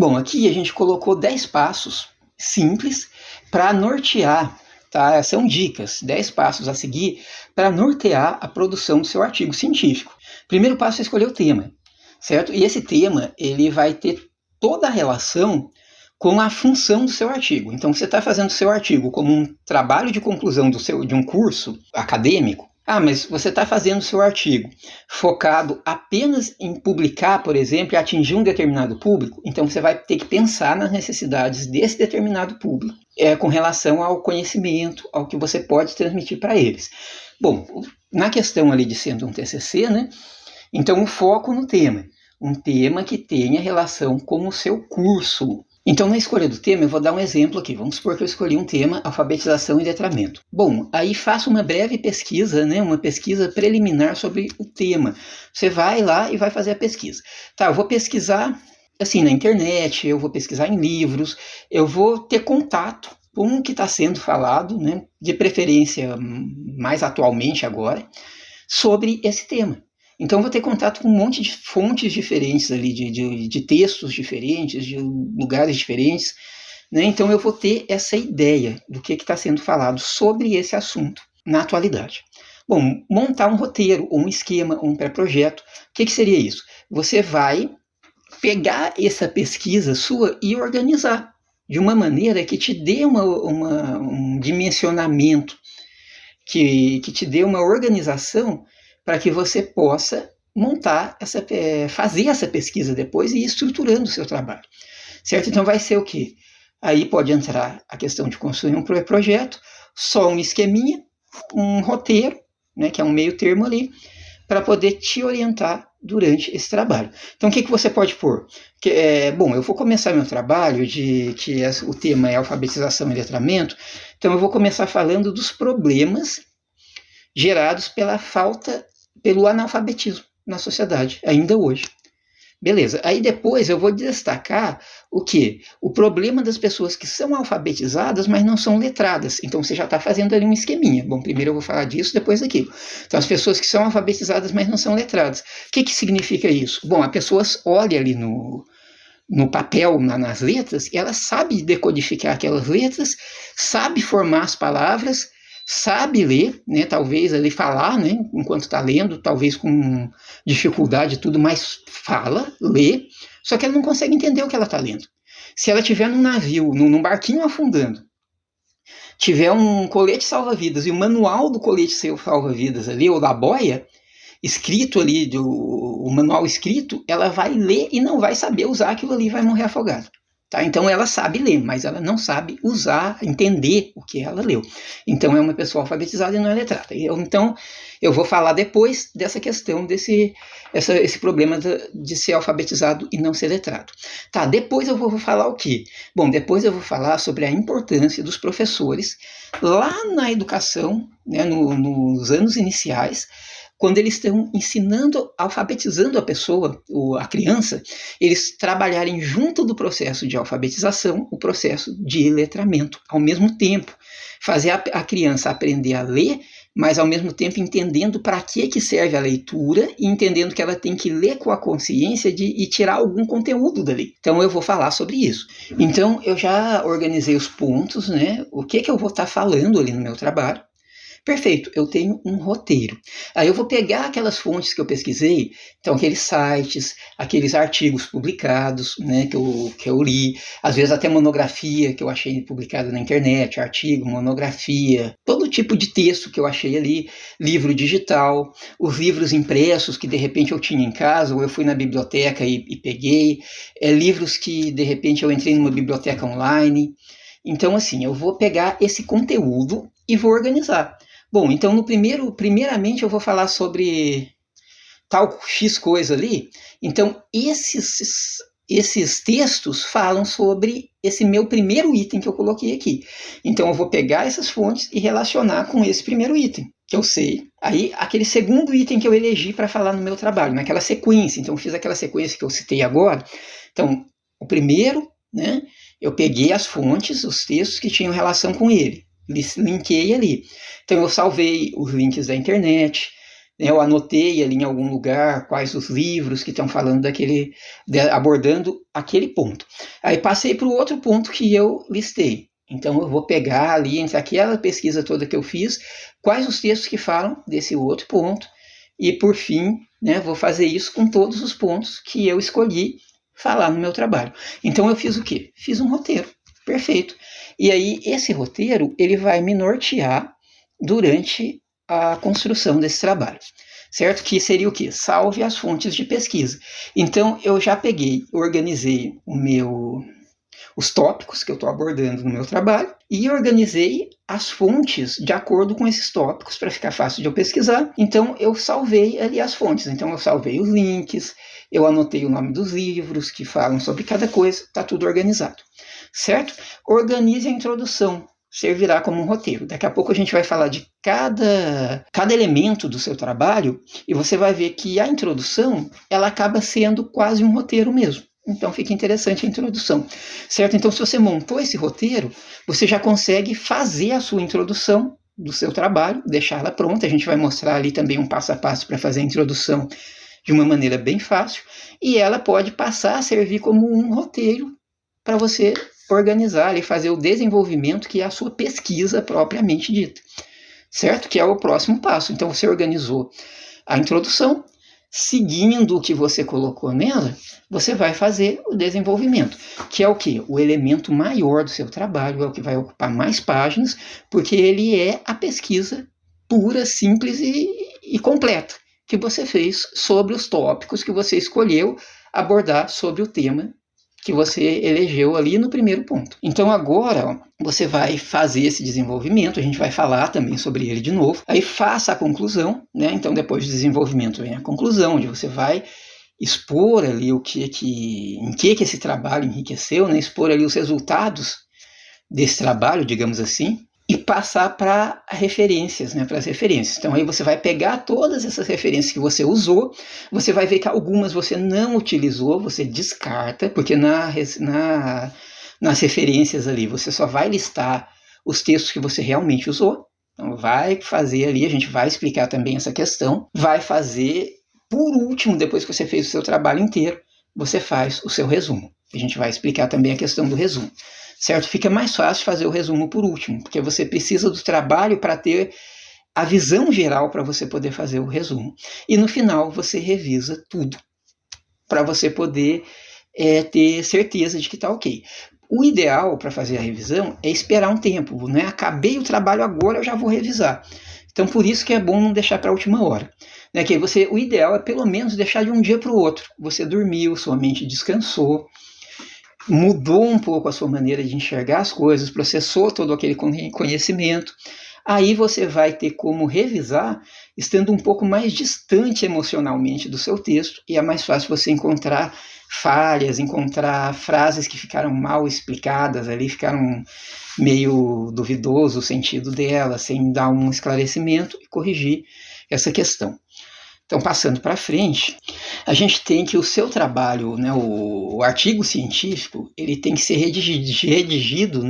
Bom, aqui a gente colocou 10 passos simples para nortear, tá? São dicas, 10 passos a seguir para nortear a produção do seu artigo científico. Primeiro passo é escolher o tema, certo? E esse tema, ele vai ter toda a relação com a função do seu artigo. Então, você está fazendo o seu artigo como um trabalho de conclusão de um curso acadêmico. Mas você está fazendo o seu artigo focado apenas em publicar, por exemplo, e atingir um determinado público, então você vai ter que pensar nas necessidades desse determinado público, com relação ao conhecimento, ao que você pode transmitir para eles. Bom, na questão ali de sendo um TCC, né, então o foco no tema, um tema que tenha relação com o seu curso. Então, na escolha do tema, eu vou dar um exemplo aqui. Vamos supor que eu escolhi um tema, alfabetização e letramento. Bom, aí faço uma breve pesquisa, né, uma pesquisa preliminar sobre o tema. Você vai lá e vai fazer a pesquisa. Tá, eu vou pesquisar assim na internet, eu vou pesquisar em livros, eu vou ter contato com o que está sendo falado, né, de preferência mais atualmente agora, sobre esse tema. Então, vou ter contato com um monte de fontes diferentes ali, de textos diferentes, de lugares diferentes, né? Então, eu vou ter essa ideia do que está sendo falado sobre esse assunto na atualidade. Bom, montar um roteiro, ou um esquema, ou um pré-projeto, o que seria isso? Você vai pegar essa pesquisa sua e organizar de uma maneira que te dê um dimensionamento, que te dê uma organização para que você possa fazer essa pesquisa depois e ir estruturando o seu trabalho, certo? Então vai ser o quê? Aí pode entrar a questão de construir um projeto, só um esqueminha, um roteiro, né, que é um meio termo ali, para poder te orientar durante esse trabalho. Então o que você pode pôr? Bom, eu vou começar meu trabalho, o tema é alfabetização e letramento, então eu vou começar falando dos problemas gerados pelo analfabetismo na sociedade, ainda hoje. Beleza, aí depois eu vou destacar o quê? O problema das pessoas que são alfabetizadas, mas não são letradas. Então você já está fazendo ali um esqueminha. Bom, primeiro eu vou falar disso, depois daquilo. Então as pessoas que são alfabetizadas, mas não são letradas. O que significa isso? Bom, a pessoa olha ali no papel, nas letras, e ela sabe decodificar aquelas letras, sabe formar as palavras, sabe ler, né, talvez ali falar, né, enquanto está lendo, talvez com dificuldade e tudo, mas fala, lê, só que ela não consegue entender o que ela está lendo. Se ela estiver num navio, num barquinho afundando, tiver um colete salva-vidas e o manual do colete salva-vidas ali, ou da boia, escrito ali, o manual escrito, ela vai ler e não vai saber usar aquilo ali e vai morrer afogada. Tá? Então ela sabe ler, mas ela não sabe usar, entender o que ela leu. Então é uma pessoa alfabetizada e não é letrada. Então eu vou falar depois dessa questão, esse problema de ser alfabetizado e não ser letrado. Tá, depois eu vou falar o quê? Bom, depois eu vou falar sobre a importância dos professores lá na educação, né, nos anos iniciais, quando eles estão ensinando, alfabetizando a pessoa, a criança, eles trabalharem junto do processo de alfabetização, o processo de letramento, ao mesmo tempo. Fazer a criança aprender a ler, mas ao mesmo tempo entendendo para que serve a leitura e entendendo que ela tem que ler com a consciência e tirar algum conteúdo dali. Então eu vou falar sobre isso. Então eu já organizei os pontos, né? O que eu vou estar falando ali no meu trabalho. Perfeito, eu tenho um roteiro. Aí eu vou pegar aquelas fontes que eu pesquisei, então aqueles sites, aqueles artigos publicados, né, que eu li, às vezes até monografia que eu achei publicada na internet, artigo, monografia, todo tipo de texto que eu achei ali, livro digital, os livros impressos que de repente eu tinha em casa, ou eu fui na biblioteca e peguei, livros que de repente eu entrei numa biblioteca online. Então assim, eu vou pegar esse conteúdo e vou organizar. Bom, então primeiramente eu vou falar sobre tal X coisa ali. Então esses textos falam sobre esse meu primeiro item que eu coloquei aqui. Então eu vou pegar essas fontes e relacionar com esse primeiro item, que eu sei. Aí aquele segundo item que eu elegi para falar no meu trabalho, naquela sequência. Então eu fiz aquela sequência que eu citei agora. Então o primeiro, né, eu peguei as fontes, os textos que tinham relação com ele. Linkei ali. Então eu salvei os links da internet, Eu anotei ali em algum lugar quais os livros que estão falando abordando aquele ponto. Aí passei para o outro ponto que eu listei. Então eu vou pegar ali, entre aquela pesquisa toda que eu fiz, quais os textos que falam desse outro ponto, e por fim, vou fazer isso com todos os pontos que eu escolhi falar no meu trabalho. Então eu fiz o quê? Fiz um roteiro, perfeito. E aí esse roteiro, ele vai me nortear durante a construção desse trabalho, certo? Que seria o quê? Salve as fontes de pesquisa. Então eu já organizei os tópicos que eu estou abordando no meu trabalho e organizei as fontes de acordo com esses tópicos para ficar fácil de eu pesquisar. Então eu salvei ali as fontes. Então eu salvei os links, eu anotei o nome dos livros que falam sobre cada coisa, está tudo organizado, certo? Organize a introdução, servirá como um roteiro. Daqui a pouco a gente vai falar de cada elemento do seu trabalho e você vai ver que a introdução ela acaba sendo quase um roteiro mesmo. Então fica interessante a introdução, certo? Então se você montou esse roteiro, você já consegue fazer a sua introdução do seu trabalho, deixar ela pronta. A gente vai mostrar ali também um passo a passo para fazer a introdução de uma maneira bem fácil, e ela pode passar a servir como um roteiro para você organizar e fazer o desenvolvimento, que é a sua pesquisa propriamente dita, certo? Que é o próximo passo. Então você organizou a introdução, seguindo o que você colocou nela, você vai fazer o desenvolvimento, que é o quê? O elemento maior do seu trabalho, é o que vai ocupar mais páginas, porque ele é a pesquisa pura, simples e completa que você fez sobre os tópicos que você escolheu abordar sobre o tema que você elegeu ali no primeiro ponto. Então agora você vai fazer esse desenvolvimento, a gente vai falar também sobre ele de novo, aí faça a conclusão, Então depois do desenvolvimento vem a conclusão, onde você vai expor ali em que esse trabalho enriqueceu, expor ali os resultados desse trabalho, digamos assim, e passar para referências, para as referências. Então aí você vai pegar todas essas referências que você usou, você vai ver que algumas você não utilizou, você descarta, porque nas referências ali você só vai listar os textos que você realmente usou. Então vai fazer ali, a gente vai explicar também essa questão, vai fazer, por último, depois que você fez o seu trabalho inteiro, você faz o seu resumo. A gente vai explicar também a questão do resumo. Certo? Fica mais fácil fazer o resumo por último, porque você precisa do trabalho para ter a visão geral para você poder fazer o resumo. E no final você revisa tudo, para você poder ter certeza de que está ok. O ideal para fazer a revisão é esperar um tempo, Acabei o trabalho agora, eu já vou revisar. Então por isso que é bom não deixar para a última hora. Que o ideal é pelo menos deixar de um dia para o outro. Você dormiu, sua mente descansou, mudou um pouco a sua maneira de enxergar as coisas, processou todo aquele conhecimento, aí você vai ter como revisar estando um pouco mais distante emocionalmente do seu texto, e é mais fácil você encontrar falhas, encontrar frases que ficaram mal explicadas ali, ficaram meio duvidoso o sentido delas, sem dar um esclarecimento e corrigir essa questão. Então, passando para frente, a gente tem que o seu trabalho, o artigo científico, ele tem que ser redigido,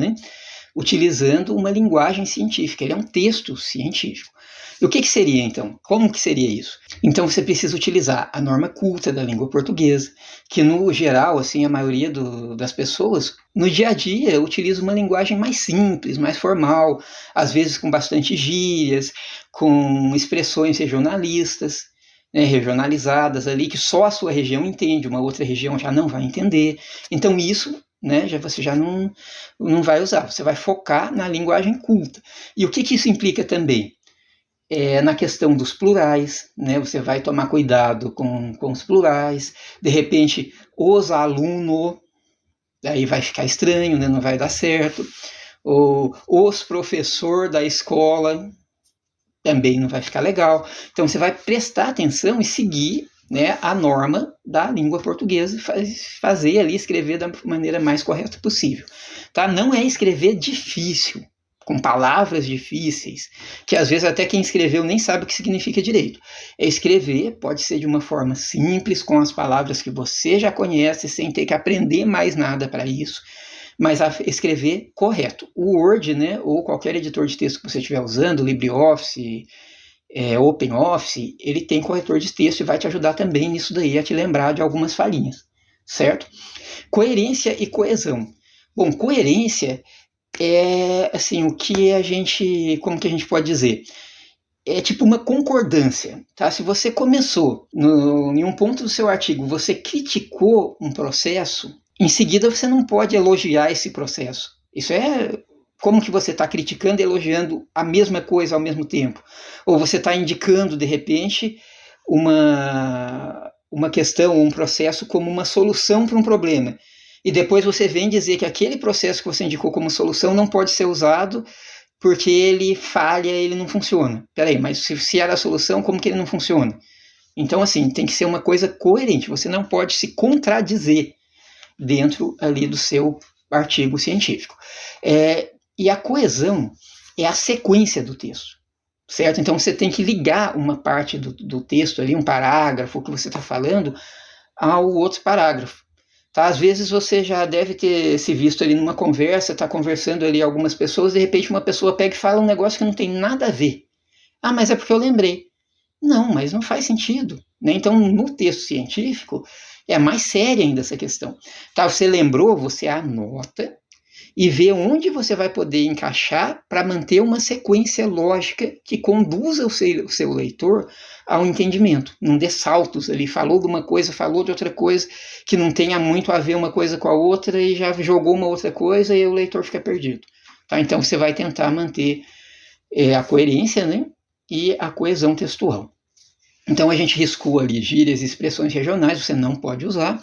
utilizando uma linguagem científica. Ele é um texto científico. E o que seria, então? Como que seria isso? Então, você precisa utilizar a norma culta da língua portuguesa, que, no geral, a maioria das pessoas, no dia a dia, utiliza uma linguagem mais simples, mais formal, às vezes com bastante gírias, com expressões regionalistas, regionalizadas ali, que só a sua região entende, uma outra região já não vai entender. Então isso, você já não vai usar, você vai focar na linguagem culta. E o que isso implica também? Na questão dos plurais, você vai tomar cuidado com os plurais, de repente, os alunos, aí vai ficar estranho, não vai dar certo, ou os professor da escola, também não vai ficar legal. Então você vai prestar atenção e seguir a norma da língua portuguesa, fazer ali, escrever da maneira mais correta possível. Tá? Não é escrever difícil, com palavras difíceis, que às vezes até quem escreveu nem sabe o que significa direito. Escrever pode ser de uma forma simples, com as palavras que você já conhece, sem ter que aprender mais nada para isso, mas escrever correto. O Word, ou qualquer editor de texto que você estiver usando, LibreOffice, OpenOffice, ele tem corretor de texto e vai te ajudar também nisso daí, a te lembrar de algumas falhinhas, certo? Coerência e coesão. Bom, coerência é, assim, como que a gente pode dizer? É tipo uma concordância, tá? Se você começou em um ponto do seu artigo, você criticou um processo, em seguida você não pode elogiar esse processo. Isso é como que você está criticando e elogiando a mesma coisa ao mesmo tempo. Ou você está indicando, de repente, uma questão, um processo como uma solução para um problema. E depois você vem dizer que aquele processo que você indicou como solução não pode ser usado porque ele falha, ele não funciona. Peraí, mas se era a solução, como que ele não funciona? Então, assim, tem que ser uma coisa coerente. Você não pode se contradizer dentro ali do seu artigo científico. E a coesão é a sequência do texto, certo? Então, você tem que ligar uma parte do texto ali, um parágrafo que você está falando, ao outro parágrafo. Tá? Às vezes você já deve ter se visto ali numa conversa, está conversando ali algumas pessoas, de repente uma pessoa pega e fala um negócio que não tem nada a ver. Ah, mas é porque eu lembrei. Não, mas não faz sentido. Né? Então, no texto científico, é mais séria ainda essa questão. Tá? Você lembrou, você anota e vê onde você vai poder encaixar para manter uma sequência lógica que conduza o seu leitor ao entendimento. Não dê saltos ali, falou de uma coisa, falou de outra coisa, que não tenha muito a ver uma coisa com a outra e já jogou uma outra coisa e o leitor fica perdido. Tá? Então você vai tentar manter a coerência, né? E a coesão textual. Então a gente riscou ali gírias e expressões regionais, você não pode usar.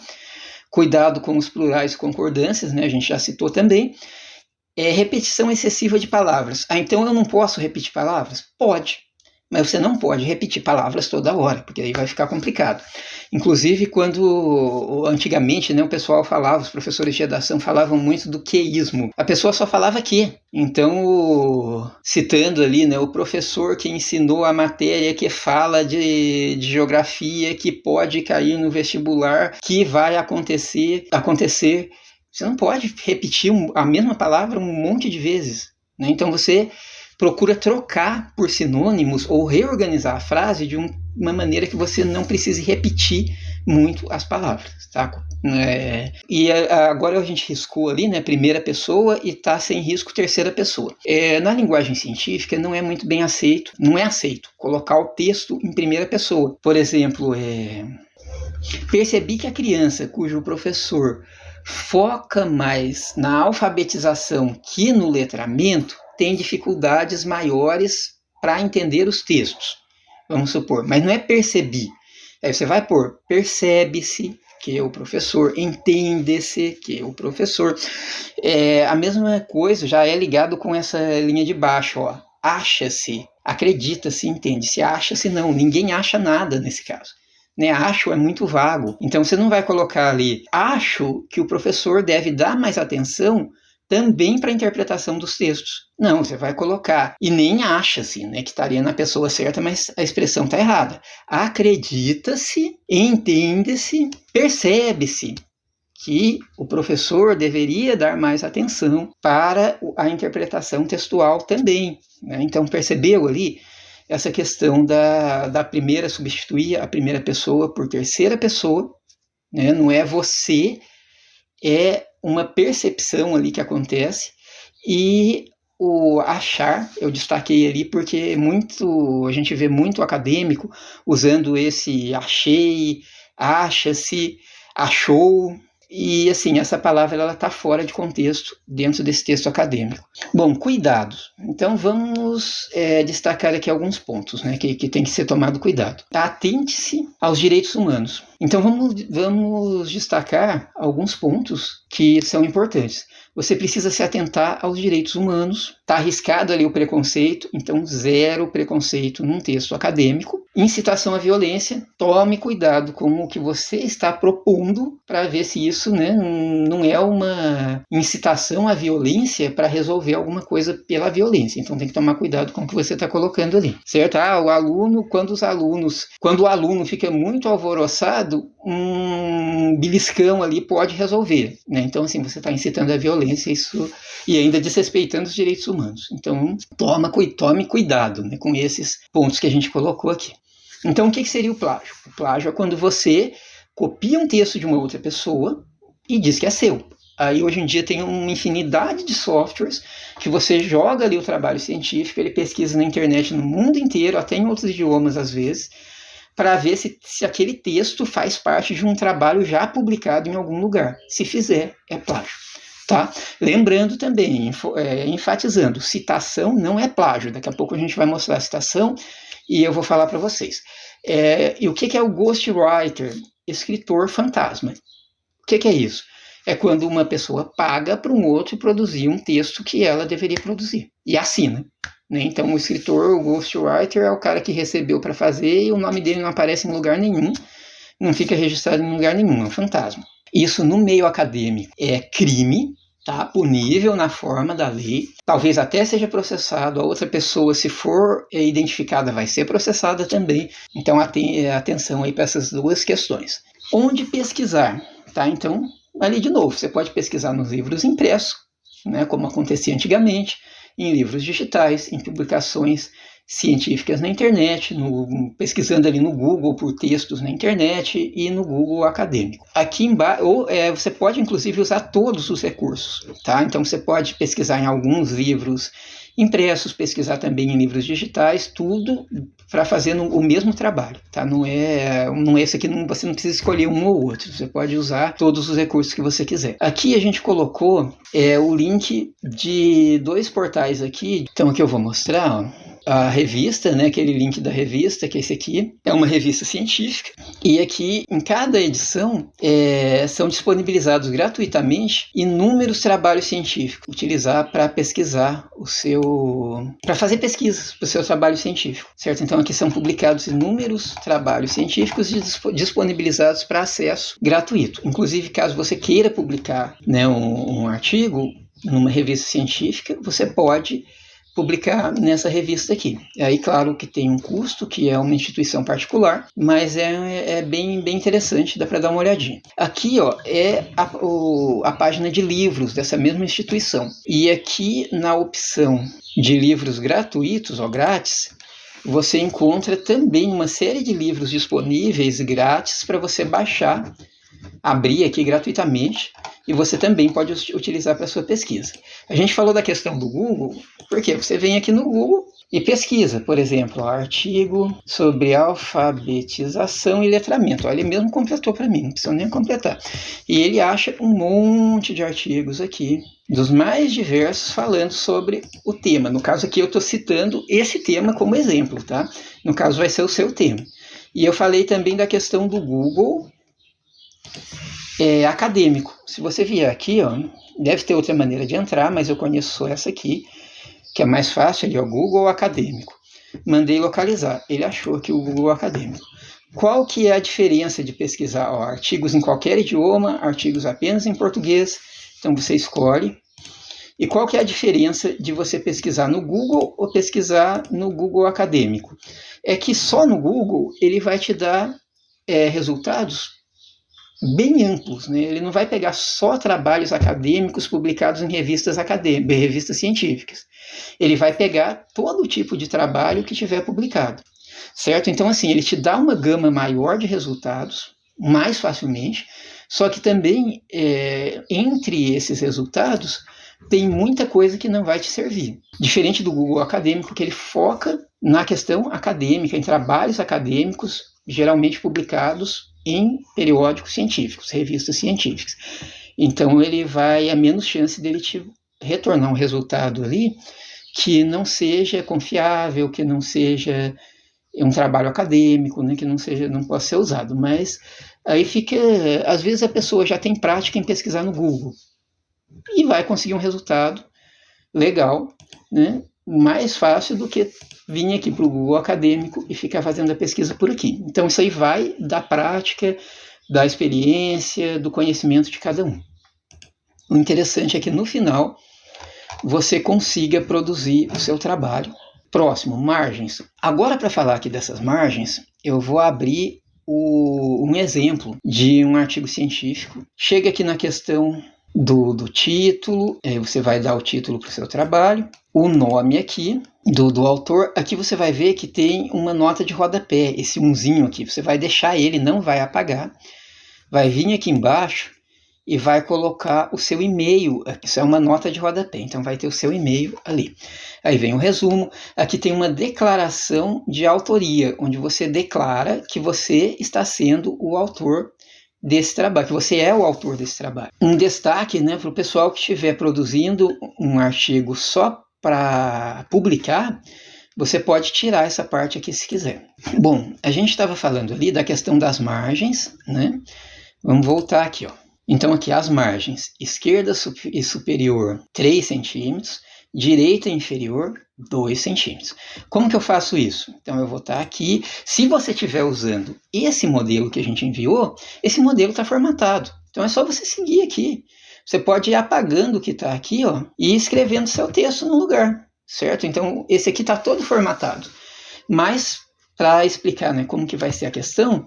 Cuidado com os plurais e concordâncias, né? A gente já citou também. Repetição excessiva de palavras. Ah, então eu não posso repetir palavras? Pode, mas você não pode repetir palavras toda hora, porque aí vai ficar complicado. Inclusive, quando antigamente, né, o pessoal falava, os professores de redação falavam muito do queísmo. A pessoa só falava que. Então, citando ali, né, o professor que ensinou a matéria que fala de geografia, que pode cair no vestibular, que vai acontecer. Você não pode repetir a mesma palavra um monte de vezes. Né? Então, você procura trocar por sinônimos ou reorganizar a frase de uma maneira que você não precise repetir muito as palavras. Tá? E agora a gente riscou ali, né, primeira pessoa e está sem risco terceira pessoa. Na linguagem científica não é muito bem aceito, não é aceito colocar o texto em primeira pessoa. Por exemplo, percebi que a criança cujo professor foca mais na alfabetização que no letramento tem dificuldades maiores para entender os textos, vamos supor, mas não é percebi. Aí você vai pôr percebe-se que o professor, entende-se que o professor. A mesma coisa já é ligado com essa linha de baixo, ó. Acha-se, acredita-se, entende-se, acha-se não, ninguém acha nada nesse caso. Né, acho é muito vago, então você não vai colocar ali, acho que o professor deve dar mais atenção também para a interpretação dos textos. Não, você vai colocar, e nem acha-se, né, que estaria na pessoa certa, mas a expressão está errada. Acredita-se, entende-se, percebe-se que o professor deveria dar mais atenção para a interpretação textual também. Né? Então, percebeu ali essa questão da primeira, substituir a primeira pessoa por terceira pessoa, né? Não é você, é uma percepção ali que acontece, e o achar, eu destaquei ali porque a gente vê muito acadêmico usando esse achei, acha-se, achou, e assim, essa palavra ela está fora de contexto dentro desse texto acadêmico. Bom, cuidados. Então vamos destacar aqui alguns pontos, né, que tem que ser tomado cuidado. Atente-se aos direitos humanos. Então vamos destacar alguns pontos que são importantes. Você precisa se atentar aos direitos humanos. Está arriscado ali o preconceito, então zero preconceito num texto acadêmico. Incitação à violência, tome cuidado com o que você está propondo para ver se isso, né, não é uma incitação à violência para resolver alguma coisa pela violência. Então tem que tomar cuidado com o que você está colocando ali, certo? O aluno, quando o aluno fica muito alvoroçado, um beliscão ali pode resolver, né? Então, assim, você está incitando a violência, isso, e ainda desrespeitando os direitos humanos. Então, tome cuidado, né, com esses pontos que a gente colocou aqui. Então, o que seria o plágio? O plágio é quando você copia um texto de uma outra pessoa e diz que é seu. Aí, hoje em dia, tem uma infinidade de softwares que você joga ali o trabalho científico, ele pesquisa na internet no mundo inteiro, até em outros idiomas às vezes, para ver se aquele texto faz parte de um trabalho já publicado em algum lugar. Se fizer, é plágio. Tá? Lembrando também, enfatizando, citação não é plágio. Daqui a pouco a gente vai mostrar a citação e eu vou falar para vocês. E o que é o ghostwriter? Escritor fantasma. O que é isso? É quando uma pessoa paga para um outro produzir um texto que ela deveria produzir e assina. Né? Então, o escritor, o ghostwriter, é o cara que recebeu para fazer e o nome dele não aparece em lugar nenhum, não fica registrado em lugar nenhum, é um fantasma. Isso no meio acadêmico é crime, tá? Punível na forma da lei, talvez até seja processado, a outra pessoa, se for identificada, vai ser processada também. Então, atenção aí para essas duas questões. Onde pesquisar? Tá? Então, ali de novo, você pode pesquisar nos livros impressos, né, como acontecia antigamente, em livros digitais, em publicações científicas na internet, pesquisando ali no Google por textos na internet e no Google acadêmico. Aqui embaixo, você pode inclusive usar todos os recursos, tá? Então você pode pesquisar em alguns livros impressos, pesquisar também em livros digitais, tudo para fazer o mesmo trabalho, tá? Não é isso aqui, você não precisa escolher um ou outro, você pode usar todos os recursos que você quiser. Aqui a gente colocou o link de 2 portais aqui, então aqui eu vou mostrar, ó. A revista, né, aquele link da revista, que é esse aqui, é uma revista científica, e aqui em cada edição são disponibilizados gratuitamente inúmeros trabalhos científicos, utilizar para pesquisar para fazer pesquisas para o seu trabalho científico, certo? Então aqui são publicados inúmeros trabalhos científicos disponibilizados para acesso gratuito. Inclusive, caso você queira publicar, né, um artigo numa revista científica, você pode publicar nessa revista aqui. Aí, claro que tem um custo, que é uma instituição particular, mas é bem interessante, dá para dar uma olhadinha. Aqui, ó, é a página de livros dessa mesma instituição. E aqui, na opção de livros gratuitos ou grátis, você encontra também uma série de livros disponíveis grátis para você baixar, abrir aqui gratuitamente, e você também pode utilizar para sua pesquisa. A gente falou da questão do Google, porque você vem aqui no Google e pesquisa, por exemplo, artigo sobre alfabetização e letramento. Olha, ele mesmo completou para mim, não precisa nem completar. E ele acha um monte de artigos aqui, dos mais diversos, falando sobre o tema. No caso aqui eu estou citando esse tema como exemplo, tá? No caso vai ser o seu tema. E eu falei também da questão do Google acadêmico. Se você vier aqui, ó, deve ter outra maneira de entrar, mas eu conheço só essa aqui, que é mais fácil, ali, ó, Google acadêmico. Mandei localizar, ele achou aqui o Google acadêmico. Qual que é a diferença de pesquisar artigos em qualquer idioma, artigos apenas em português? Então você escolhe. E qual que é a diferença de você pesquisar no Google ou pesquisar no Google acadêmico? É que só no Google ele vai te dar resultados bem amplos, né? Ele não vai pegar só trabalhos acadêmicos publicados em revistas científicas. Ele vai pegar todo tipo de trabalho que tiver publicado, certo? Então, assim, ele te dá uma gama maior de resultados, mais facilmente, só que também, entre esses resultados, tem muita coisa que não vai te servir. Diferente do Google acadêmico, que ele foca na questão acadêmica, em trabalhos acadêmicos, geralmente publicados em periódicos científicos, revistas científicas. Então ele vai a menos chance dele te retornar um resultado ali que não seja confiável, que não seja um trabalho acadêmico, né, que não possa ser usado. Mas aí fica, às vezes a pessoa já tem prática em pesquisar no Google e vai conseguir um resultado legal, né, mais fácil do que vir aqui para o Google acadêmico e ficar fazendo a pesquisa por aqui. Então isso aí vai da prática, da experiência, do conhecimento de cada um. O interessante é que no final você consiga produzir o seu trabalho. Próximo, margens. Agora, para falar aqui dessas margens, eu vou abrir um exemplo de um artigo científico. Chega aqui na questão do título, você vai dar o título para o seu trabalho, o nome aqui do autor. Aqui você vai ver que tem uma nota de rodapé, esse umzinho aqui, você vai deixar ele, não vai apagar, vai vir aqui embaixo e vai colocar o seu e-mail. Isso é uma nota de rodapé, então vai ter o seu e-mail ali. Aí vem o resumo. Aqui tem uma declaração de autoria, onde você declara que você está sendo o autor desse trabalho, que você é o autor desse trabalho. Um destaque, né, para o pessoal que estiver produzindo um artigo só para publicar, você pode tirar essa parte aqui se quiser. Bom, a gente estava falando ali da questão das margens, né? Vamos voltar aqui, ó. Então aqui as margens, esquerda e superior 3 centímetros, direita e inferior 2 centímetros. Como que eu faço isso? Então eu vou estar aqui, se você estiver usando esse modelo que a gente enviou, esse modelo está formatado. Então é só você seguir aqui. Você pode ir apagando o que está aqui, ó, e escrevendo seu texto no lugar, certo? Então esse aqui está todo formatado. Mas para explicar, né, como que vai ser a questão,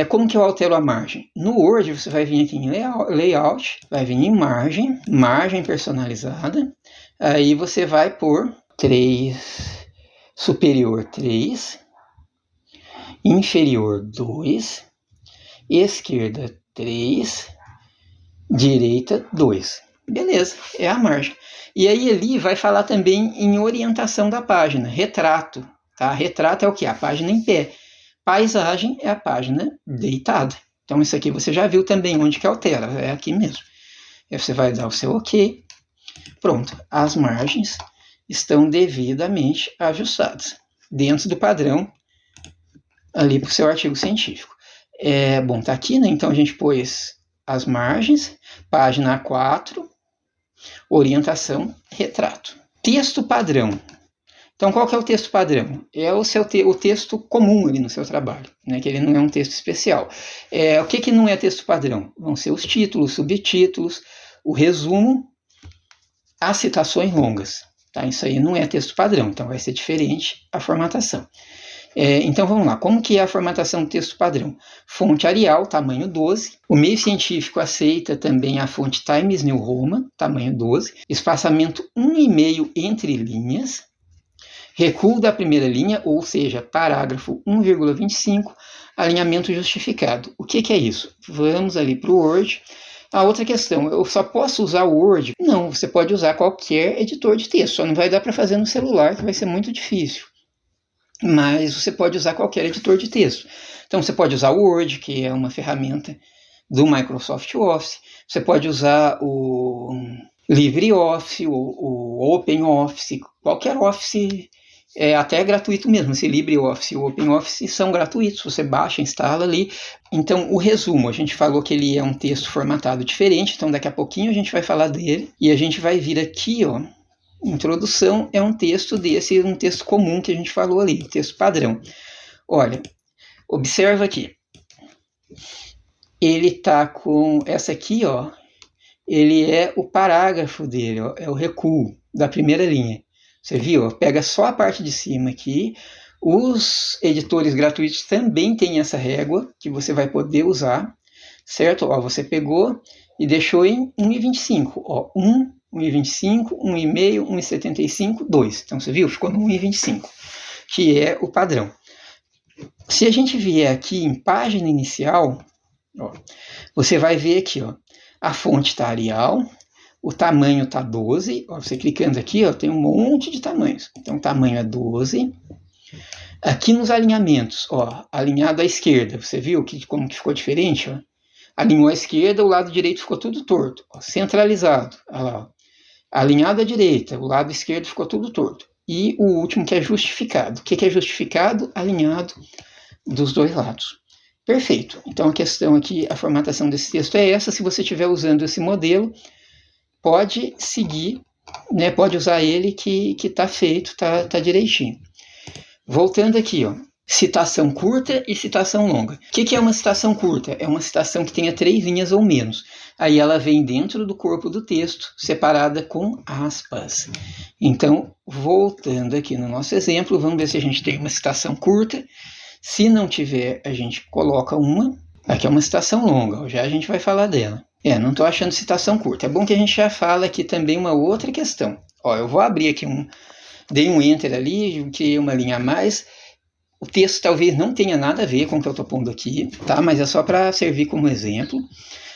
como que eu altero a margem? No Word, você vai vir aqui em Layout, vai vir em Margem personalizada, aí você vai por 3, superior 3, inferior 2, esquerda 3, direita 2. Beleza, é a margem. E aí ele vai falar também em orientação da página, retrato. Tá? Retrato é o que? A página em pé. Paisagem é a página deitada. Então isso aqui você já viu também onde que altera, é aqui mesmo. Aí você vai dar o seu OK. Pronto, as margens estão devidamente ajustadas, dentro do padrão ali para o seu artigo científico. Bom, tá aqui, né? Então a gente pôs as margens, página 4, orientação, retrato. Texto padrão. Então, qual que é o texto padrão? É o texto comum ali no seu trabalho, né? Que ele não é um texto especial. O que não é texto padrão? Vão ser os títulos, subtítulos, o resumo, as citações longas. Tá? Isso aí não é texto padrão, então vai ser diferente a formatação. Então, vamos lá. Como que é a formatação do texto padrão? Fonte Arial, tamanho 12. O meio científico aceita também a fonte Times New Roman, tamanho 12. Espaçamento 1,5 entre linhas. Recuo da primeira linha, ou seja, parágrafo 1,25, alinhamento justificado. O que é isso? Vamos ali para o Word. A outra questão, eu só posso usar o Word? Não, você pode usar qualquer editor de texto, só não vai dar para fazer no celular, que vai ser muito difícil. Mas você pode usar qualquer editor de texto. Então você pode usar o Word, que é uma ferramenta do Microsoft Office, você pode usar o LibreOffice, o OpenOffice, qualquer Office. Até gratuito mesmo, esse LibreOffice e o OpenOffice são gratuitos, você baixa, instala ali. Então o resumo, a gente falou que ele é um texto formatado diferente, então daqui a pouquinho a gente vai falar dele, e a gente vai vir aqui, ó, introdução é um texto desse, um texto comum que a gente falou ali, um texto padrão. Olha, observa aqui, ele tá com essa aqui, ó, ele é o parágrafo dele, ó, é o recuo da primeira linha. Você viu? Pega só a parte de cima aqui. Os editores gratuitos também têm essa régua que você vai poder usar, certo? Ó, você pegou e deixou em 1,25. Ó, 1, 1,25, 1,5, 1,75, 2. Então você viu? Ficou no 1,25, que é o padrão. Se a gente vier aqui em página inicial, ó, você vai ver aqui, ó, a fonte está Arial. O tamanho está 12, ó, você clicando aqui, ó, tem um monte de tamanhos. Então o tamanho é 12. Aqui nos alinhamentos, ó, alinhado à esquerda, você viu como que ficou diferente? Ó? Alinhou à esquerda, o lado direito ficou tudo torto. Ó, centralizado, olha lá, ó. Alinhado à direita, o lado esquerdo ficou tudo torto. E o último que é justificado. O que é justificado? Alinhado dos dois lados. Perfeito. Então a questão aqui, a formatação desse texto é essa. Se você estiver usando esse modelo, pode seguir, né, pode usar ele que está feito, está direitinho. Voltando aqui, ó, citação curta e citação longa. O que é uma citação curta? É uma citação que tenha 3 linhas ou menos. Aí ela vem dentro do corpo do texto, separada com aspas. Então, voltando aqui no nosso exemplo, vamos ver se a gente tem uma citação curta. Se não tiver, a gente coloca uma. Aqui é uma citação longa, já a gente vai falar dela. Não estou achando citação curta. É bom que a gente já fala aqui também uma outra questão. Eu vou abrir aqui dei um enter ali, criei uma linha a mais. O texto talvez não tenha nada a ver com o que eu estou pondo aqui, tá? Mas é só para servir como exemplo.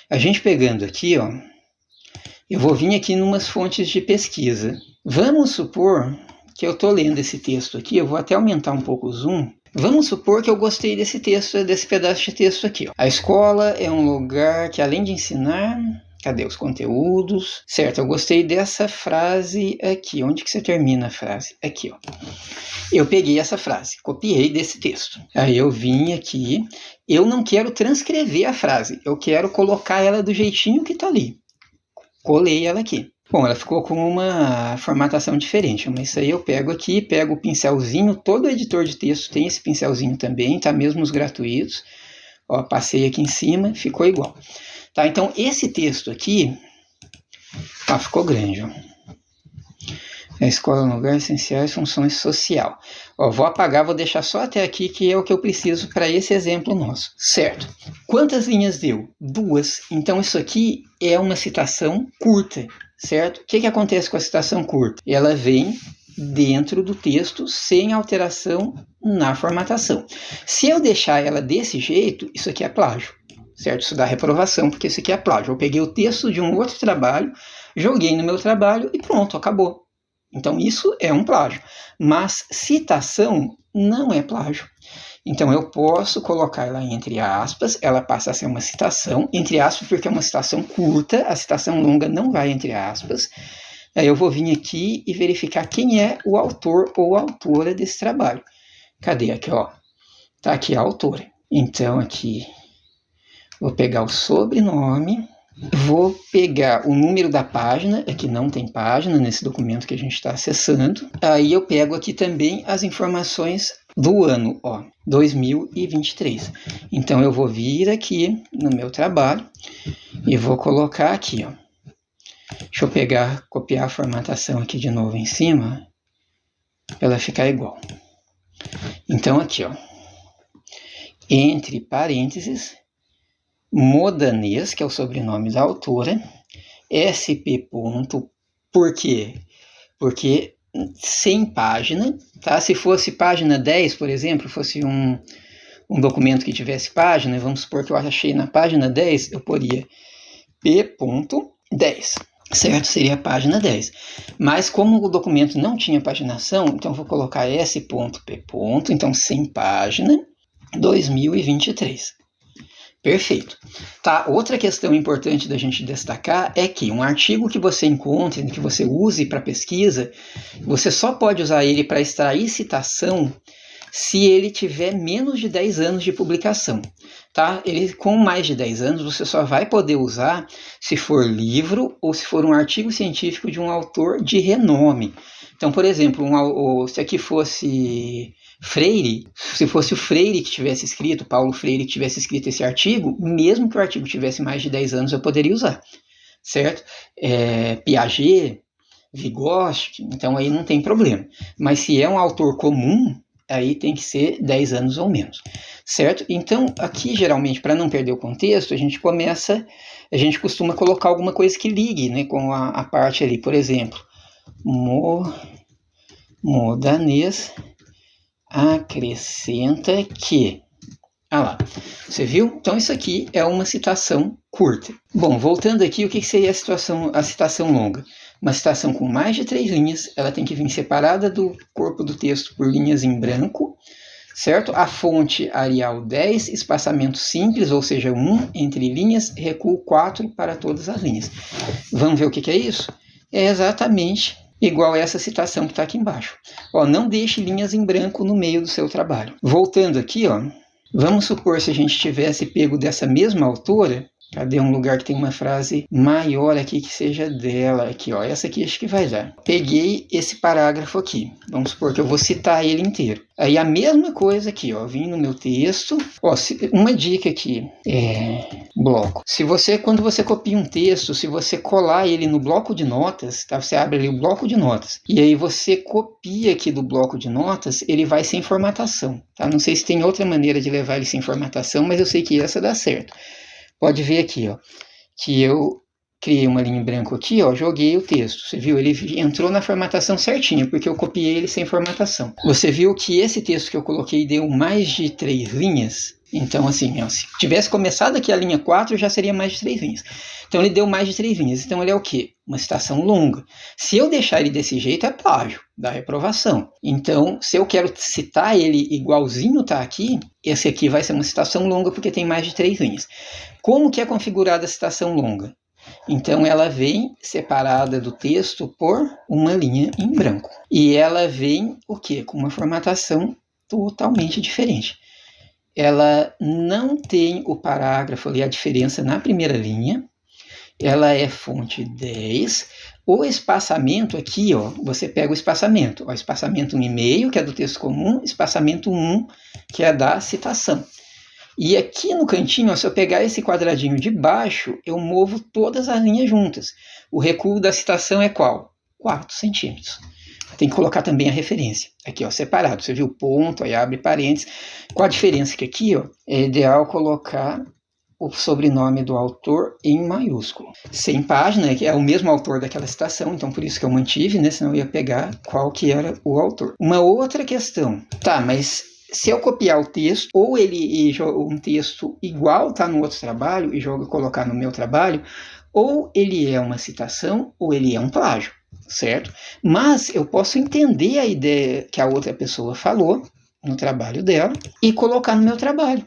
A gente pegando aqui, eu vou vir aqui em umas fontes de pesquisa. Vamos supor que eu estou lendo esse texto aqui, eu vou até aumentar um pouco o zoom. Vamos supor que eu gostei desse texto, desse pedaço de texto aqui. A escola é um lugar que, além de ensinar... Cadê os conteúdos? Certo, eu gostei dessa frase aqui. Onde que você termina a frase? Aqui, Eu peguei essa frase, copiei desse texto. Aí eu vim aqui. Eu não quero transcrever a frase. Eu quero colocar ela do jeitinho que está ali. Colei ela aqui. Bom, ela ficou com uma formatação diferente, mas isso aí eu pego aqui, pego o pincelzinho. Todo editor de texto tem esse pincelzinho também, tá? Mesmo os gratuitos. Passei aqui em cima, ficou igual. Tá, então, esse texto aqui, ficou grande. A escola é um lugar essencial e funções social. Vou apagar, vou deixar só até aqui, que é o que eu preciso para esse exemplo nosso. Certo. Quantas linhas deu? 2. Então, isso aqui é uma citação curta, certo? O que acontece com a citação curta? Ela vem dentro do texto sem alteração na formatação. Se eu deixar ela desse jeito, isso aqui é plágio. Certo? Isso dá reprovação, porque isso aqui é plágio. Eu peguei o texto de um outro trabalho, joguei no meu trabalho e pronto, acabou. Então isso é um plágio. Mas citação não é plágio. Então eu posso colocar ela entre aspas, ela passa a ser uma citação, entre aspas, porque é uma citação curta, a citação longa não vai entre aspas. Aí eu vou vir aqui e verificar quem é o autor ou autora desse trabalho. Cadê aqui, Tá aqui a autora. Então aqui... Vou pegar o sobrenome, vou pegar o número da página, aqui não tem página nesse documento que a gente está acessando. Aí eu pego aqui também as informações do ano, 2023. Então eu vou vir aqui no meu trabalho e vou colocar aqui, Deixa eu copiar a formatação aqui de novo em cima, para ela ficar igual. Então aqui, entre parênteses, Modanês, que é o sobrenome da autora, SP. Por quê? Porque sem página, tá? Se fosse página 10, por exemplo, fosse um documento que tivesse página, vamos supor que eu achei na página 10, eu poria P.10, certo? Seria a página 10. Mas como o documento não tinha paginação, então eu vou colocar S.P. Então sem página, 2023. Perfeito. Tá, outra questão importante da gente destacar é que um artigo que você encontre, que você use para pesquisa, você só pode usar ele para extrair citação se ele tiver menos de 10 anos de publicação. Tá? Ele, com mais de 10 anos, você só vai poder usar se for livro ou se for um artigo científico de um autor de renome. Então, por exemplo, se aqui fosse Freire, se fosse o Freire que tivesse escrito, Paulo Freire que tivesse escrito esse artigo, mesmo que o artigo tivesse mais de 10 anos, eu poderia usar, certo? Piaget, Vygotsky, então aí não tem problema. Mas se é um autor comum, aí tem que ser 10 anos ou menos, certo? Então, aqui, geralmente, para não perder o contexto, a gente costuma colocar alguma coisa que ligue, né, com a parte ali, por exemplo, Modanês acrescenta que... lá, você viu? Então isso aqui é uma citação curta. Bom, voltando aqui, o que seria a citação longa? Uma citação com mais de 3 linhas, ela tem que vir separada do corpo do texto por linhas em branco, certo? A fonte Arial 10, espaçamento simples, ou seja, 1 entre linhas, recuo 4 para todas as linhas. Vamos ver o que é isso? É exatamente igual a essa citação que está aqui embaixo. Não deixe linhas em branco no meio do seu trabalho. Voltando aqui, vamos supor se a gente tivesse pego dessa mesma autora Cadê um lugar que tem uma frase maior aqui que seja dela? Aqui, ó. Essa aqui acho que vai dar. Peguei esse parágrafo aqui. Vamos supor que eu vou citar ele inteiro. Aí a mesma coisa aqui, ó. Vim no meu texto. Ó, uma dica aqui. Bloco. Quando você copia um texto, se você colar ele no bloco de notas, tá? Você abre ali o bloco de notas. E aí você copia aqui do bloco de notas, ele vai sem formatação. Tá? Não sei se tem outra maneira de levar ele sem formatação, mas eu sei que essa dá certo. Pode ver aqui, ó, que eu criei uma linha em branco aqui, ó, joguei o texto. Você viu? Ele entrou na formatação certinha, porque eu copiei ele sem formatação. Você viu que esse texto que eu coloquei deu mais de 3 linhas? Então, assim, ó, se tivesse começado aqui a linha 4, já seria mais de 3 linhas. Então, ele deu mais de 3 linhas. Então, ele é o quê? Uma citação longa. Se eu deixar ele desse jeito, é plágio, dá reprovação. Então, se eu quero citar ele igualzinho tá aqui, esse aqui vai ser uma citação longa, porque tem mais de 3 linhas. Como que é configurada a citação longa? Então, ela vem separada do texto por uma linha em branco. E ela vem, o quê? Com uma formatação totalmente diferente. Ela não tem o parágrafo ali, a diferença na primeira linha. Ela é fonte 10. O espaçamento aqui, ó, você pega o espaçamento. Ó, espaçamento 1,5, que é do texto comum, espaçamento 1, que é da citação. E aqui no cantinho, ó, se eu pegar esse quadradinho de baixo, eu movo todas as linhas juntas. O recuo da citação é qual? 4 centímetros. Tem que colocar também a referência. Aqui, ó, separado. Você viu o ponto, aí abre parênteses. Com a diferença que aqui, ó, é ideal colocar o sobrenome do autor em maiúsculo. Sem página, que é o mesmo autor daquela citação, então por isso que eu mantive, né? Senão eu ia pegar qual que era o autor. Uma outra questão. Tá, mas se eu copiar o texto, ou ele um texto igual tá no outro trabalho e colocar no meu trabalho, ou ele é uma citação, ou ele é um plágio, certo? Mas eu posso entender a ideia que a outra pessoa falou no trabalho dela e colocar no meu trabalho.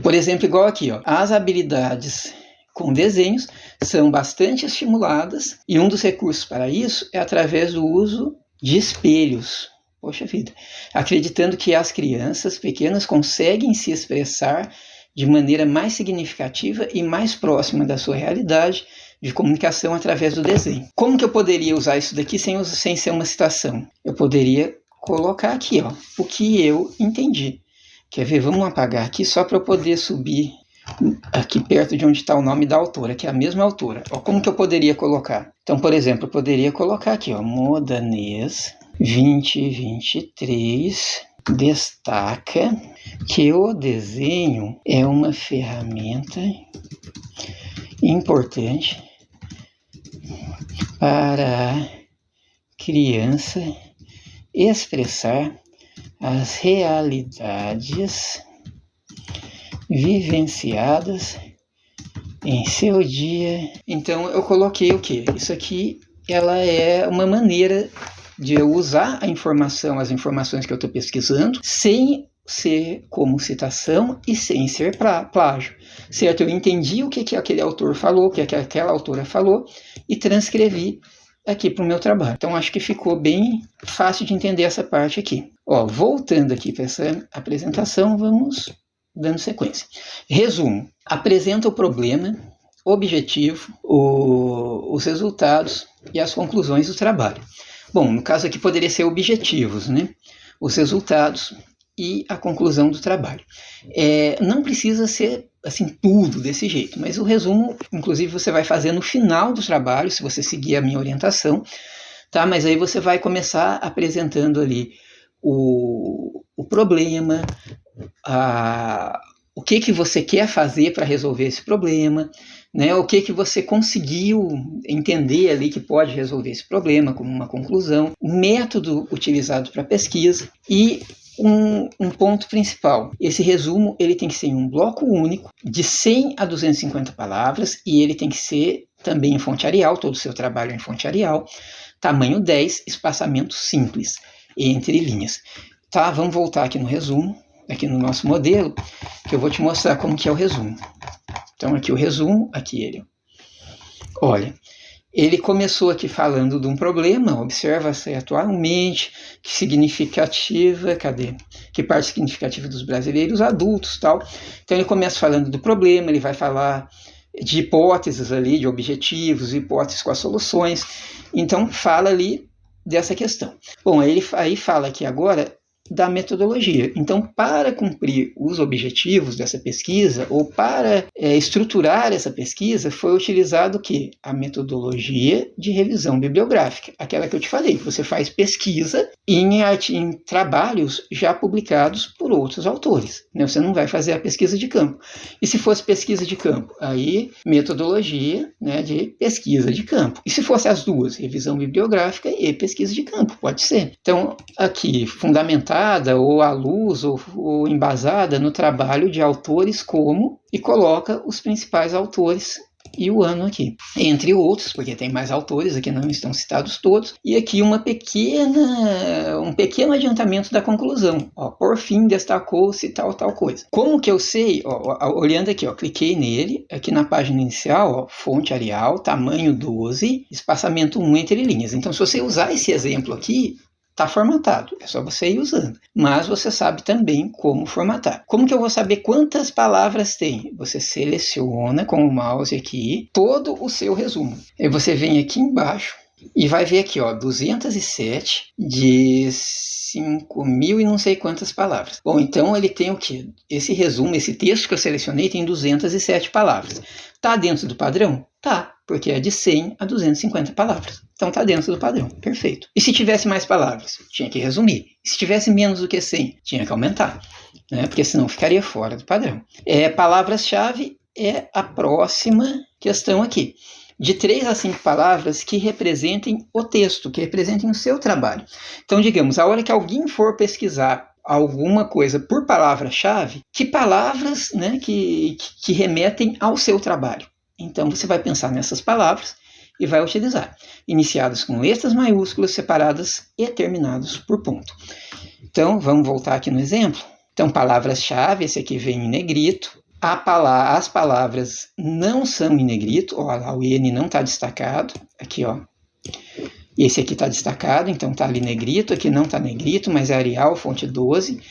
Por exemplo, igual aqui, ó, as habilidades com desenhos são bastante estimuladas e um dos recursos para isso é através do uso de espelhos. Poxa vida, acreditando que as crianças pequenas conseguem se expressar de maneira mais significativa e mais próxima da sua realidade de comunicação através do desenho. Como que eu poderia usar isso daqui sem ser uma citação? Eu poderia colocar aqui, ó, o que eu entendi. Quer ver? Vamos apagar aqui só para eu poder subir aqui perto de onde está o nome da autora, que é a mesma autora. Ó, como que eu poderia colocar? Então, por exemplo, eu poderia colocar aqui, ó, Modanês 2023 destaca que o desenho é uma ferramenta importante para a criança expressar as realidades vivenciadas em seu dia. Então eu coloquei o quê? Isso aqui ela é uma maneira de eu usar a informação, as informações que eu estou pesquisando, sem ser como citação e sem ser plágio, certo? Eu entendi o que aquele autor falou, o que aquela autora falou e transcrevi aqui para o meu trabalho. Então acho que ficou bem fácil de entender essa parte aqui. Ó, voltando aqui para essa apresentação, vamos dando sequência. Resumo: apresenta o problema, objetivo, os resultados e as conclusões do trabalho. Bom, no caso aqui poderia ser objetivos, né? Os resultados e a conclusão do trabalho. Não precisa ser assim tudo desse jeito, mas o resumo, inclusive, você vai fazer no final do trabalho, se você seguir a minha orientação, tá? Mas aí você vai começar apresentando ali o problema, o que você quer fazer para resolver esse problema, né? O que você conseguiu entender ali que pode resolver esse problema, como uma conclusão, o método utilizado para pesquisa e um ponto principal. Esse resumo ele tem que ser em um bloco único, de 100 a 250 palavras, e ele tem que ser também em fonte Arial, todo o seu trabalho é em fonte Arial, tamanho 10, espaçamento simples, entre linhas. Tá, vamos voltar aqui no resumo, aqui no nosso modelo, que eu vou te mostrar como que é o resumo. Então aqui o resumo, aqui ele. Olha, Ele começou aqui falando de um problema, observa-se atualmente, que parte significativa dos brasileiros adultos, tal. Então ele começa falando do problema, ele vai falar de hipóteses ali, de objetivos, hipóteses com as soluções. Então fala ali dessa questão. Bom, aí fala aqui agora da metodologia. Então, para cumprir os objetivos dessa pesquisa, ou para estruturar essa pesquisa, foi utilizado o quê? A metodologia de revisão bibliográfica, aquela que eu te falei, que você faz pesquisa em trabalhos já publicados por outros autores, né? Você não vai fazer a pesquisa de campo. E se fosse pesquisa de campo? Aí, metodologia, né, de pesquisa de campo. E se fosse as duas, revisão bibliográfica e pesquisa de campo? Pode ser. Então, aqui, fundamental ou à luz ou embasada no trabalho de autores e coloca os principais autores e o ano aqui, entre outros, porque tem mais autores, aqui não estão citados todos, e aqui um pequeno adiantamento da conclusão. Por fim, destacou-se tal coisa. Como que eu sei? Olhando aqui, cliquei nele, aqui na página inicial, fonte Arial, tamanho 12, espaçamento 1 entre linhas. Então, se você usar esse exemplo aqui, está formatado, é só você ir usando. Mas você sabe também como formatar. Como que eu vou saber quantas palavras tem? Você seleciona com o mouse aqui todo o seu resumo. Aí você vem aqui embaixo e vai ver aqui, 207 de 5.000 e não sei quantas palavras. Bom, então ele tem o quê? Esse resumo, esse texto que eu selecionei tem 207 palavras. Está dentro do padrão? Tá, porque é de 100 a 250 palavras. Então está dentro do padrão, perfeito. E se tivesse mais palavras? Tinha que resumir. E se tivesse menos do que 100? Tinha que aumentar, né? Porque senão ficaria fora do padrão. Palavras-chave é a próxima questão aqui. De 3 a 5 palavras que representem o texto, que representem o seu trabalho. Então, digamos, a hora que alguém for pesquisar alguma coisa por palavra-chave, que palavras, né, que remetem ao seu trabalho? Então, você vai pensar nessas palavras e vai utilizar, iniciadas com letras maiúsculas, separadas e terminadas por ponto. Então, vamos voltar aqui no exemplo. Então, palavras-chave, esse aqui vem em negrito. As palavras não são em negrito, lá o N não está destacado, aqui esse aqui está destacado, então está ali negrito, aqui não está negrito, mas é Arial, fonte 12,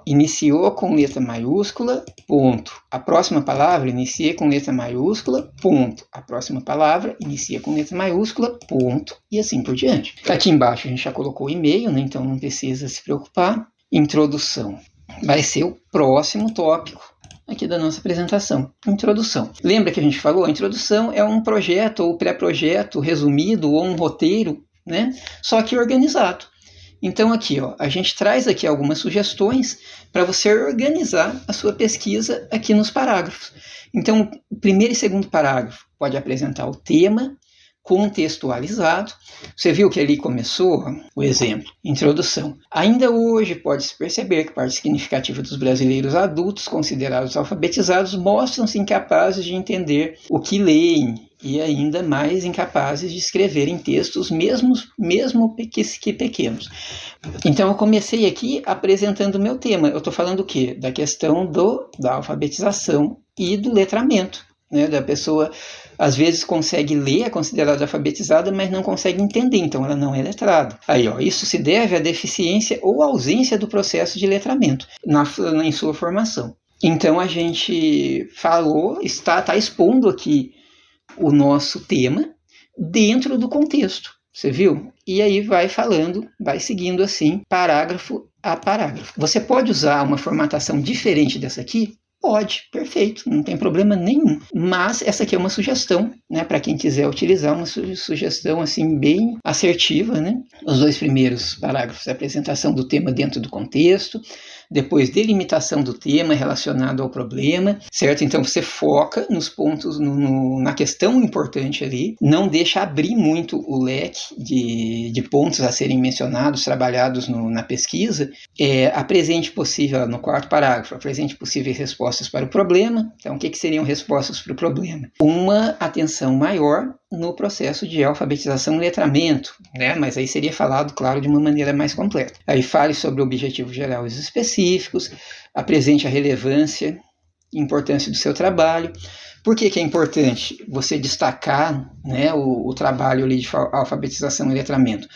iniciou com letra maiúscula, ponto, a próxima palavra inicia com letra maiúscula, ponto, a próxima palavra inicia com letra maiúscula, ponto, e assim por diante. Aqui embaixo a gente já colocou o e-mail, né, então não precisa se preocupar. Introdução vai ser o próximo tópico aqui da nossa apresentação. Introdução. Lembra que a gente falou? A introdução é um projeto ou pré-projeto resumido ou um roteiro, né? Só que organizado. Então aqui, a gente traz aqui algumas sugestões para você organizar a sua pesquisa aqui nos parágrafos. Então, o primeiro e segundo parágrafo pode apresentar o tema contextualizado. Você viu que ali começou o exemplo, introdução. Ainda hoje pode-se perceber que parte significativa dos brasileiros adultos considerados alfabetizados mostram-se incapazes de entender o que leem e ainda mais incapazes de escrever em textos mesmo que pequenos. Então eu comecei aqui apresentando o meu tema. Eu estou falando o quê? Da questão da alfabetização e do letramento, né? Da pessoa às vezes consegue ler, é considerada alfabetizada, mas não consegue entender, então ela não é letrada. Aí, isso se deve à deficiência ou ausência do processo de letramento em sua formação. Então a gente está expondo aqui o nosso tema dentro do contexto, você viu? E aí vai seguindo assim, parágrafo a parágrafo. Você pode usar uma formatação diferente dessa aqui? Pode, perfeito, não tem problema nenhum. Mas essa aqui é uma sugestão, né, para quem quiser utilizar, uma sugestão assim bem assertiva, né? Os 2 primeiros parágrafos, a apresentação do tema dentro do contexto, depois delimitação do tema relacionado ao problema, certo? Então você foca nos pontos, na questão importante ali, não deixa abrir muito o leque de pontos a serem mencionados, trabalhados na pesquisa. Apresente possível, no 4º parágrafo, apresente possíveis respostas para o problema. Então, o que seriam respostas para o problema? Uma atenção maior no processo de alfabetização e letramento, né? Mas aí seria falado, claro, de uma maneira mais completa. Aí fale sobre objetivos gerais específicos, apresente a relevância importância do seu trabalho. Por que é importante você destacar, né, o trabalho ali de alfabetização e letramento?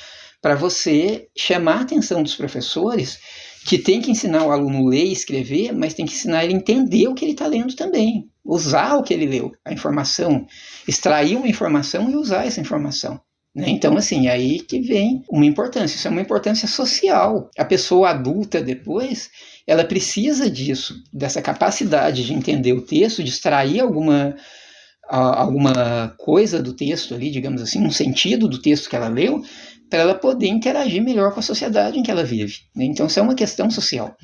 Para você chamar a atenção dos professores, que tem que ensinar o aluno a ler e escrever, mas tem que ensinar ele a entender o que ele está lendo também, usar o que ele leu, a informação, extrair uma informação e usar essa informação. Então, assim, aí que vem uma importância. Isso é uma importância social. A pessoa adulta, depois, ela precisa disso, dessa capacidade de entender o texto, de extrair alguma coisa do texto ali, digamos assim, um sentido do texto que ela leu, para ela poder interagir melhor com a sociedade em que ela vive. Então, isso é uma questão social.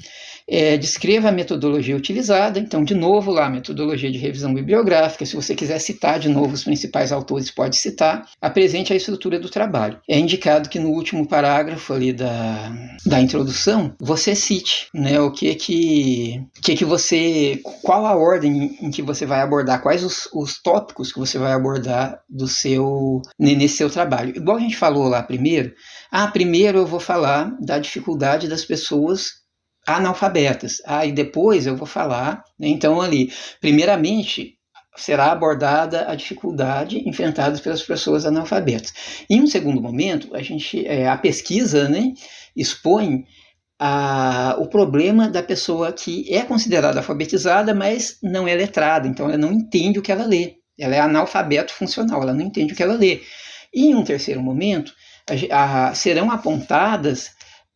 Descreva a metodologia utilizada. Então, de novo, lá, metodologia de revisão bibliográfica. Se você quiser citar de novo os principais autores, pode citar. Apresente a estrutura do trabalho. É indicado que no último parágrafo ali da introdução, você cite, né, qual a ordem em que você vai abordar, quais os tópicos que você vai abordar nesse seu trabalho. Igual a gente falou lá primeiro, primeiro eu vou falar da dificuldade das pessoas analfabetas. E depois eu vou falar, né, então ali, primeiramente, será abordada a dificuldade enfrentada pelas pessoas analfabetas. Em um segundo momento, a pesquisa, né, expõe o problema da pessoa que é considerada alfabetizada, mas não é letrada, então ela não entende o que ela lê. Ela é analfabeto funcional, ela não entende o que ela lê. E em um terceiro momento, serão apontadas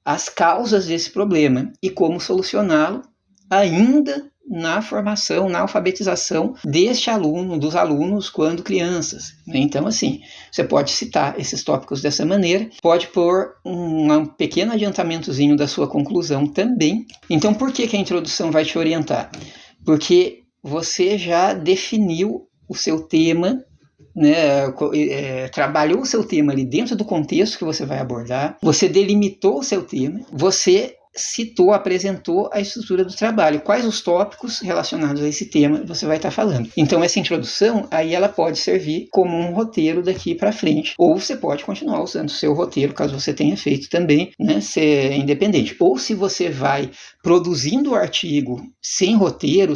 as causas desse problema e como solucioná-lo ainda na formação, na alfabetização dos alunos quando crianças. Então, assim, você pode citar esses tópicos dessa maneira, pode pôr um pequeno adiantamentozinho da sua conclusão também. Então, por que a introdução vai te orientar? Porque você já definiu o seu tema, né, trabalhou o seu tema ali dentro do contexto que você vai abordar, você delimitou o seu tema, você apresentou a estrutura do trabalho, quais os tópicos relacionados a esse tema você vai estar falando. Então essa introdução, aí ela pode servir como um roteiro daqui para frente, ou você pode continuar usando o seu roteiro, caso você tenha feito também, né, ser independente. Ou se você vai produzindo o artigo sem roteiro,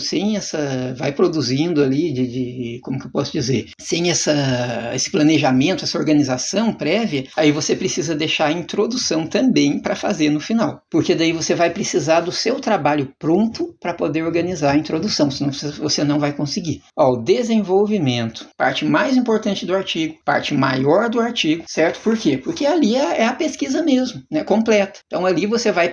vai produzindo ali como que eu posso dizer, sem esse planejamento, essa organização prévia, aí você precisa deixar a introdução também para fazer no final, porque daí você vai precisar do seu trabalho pronto para poder organizar a introdução, senão você não vai conseguir. O desenvolvimento, parte mais importante do artigo, parte maior do artigo, certo? Por quê? Porque ali é a pesquisa mesmo, né, completa. Então ali você vai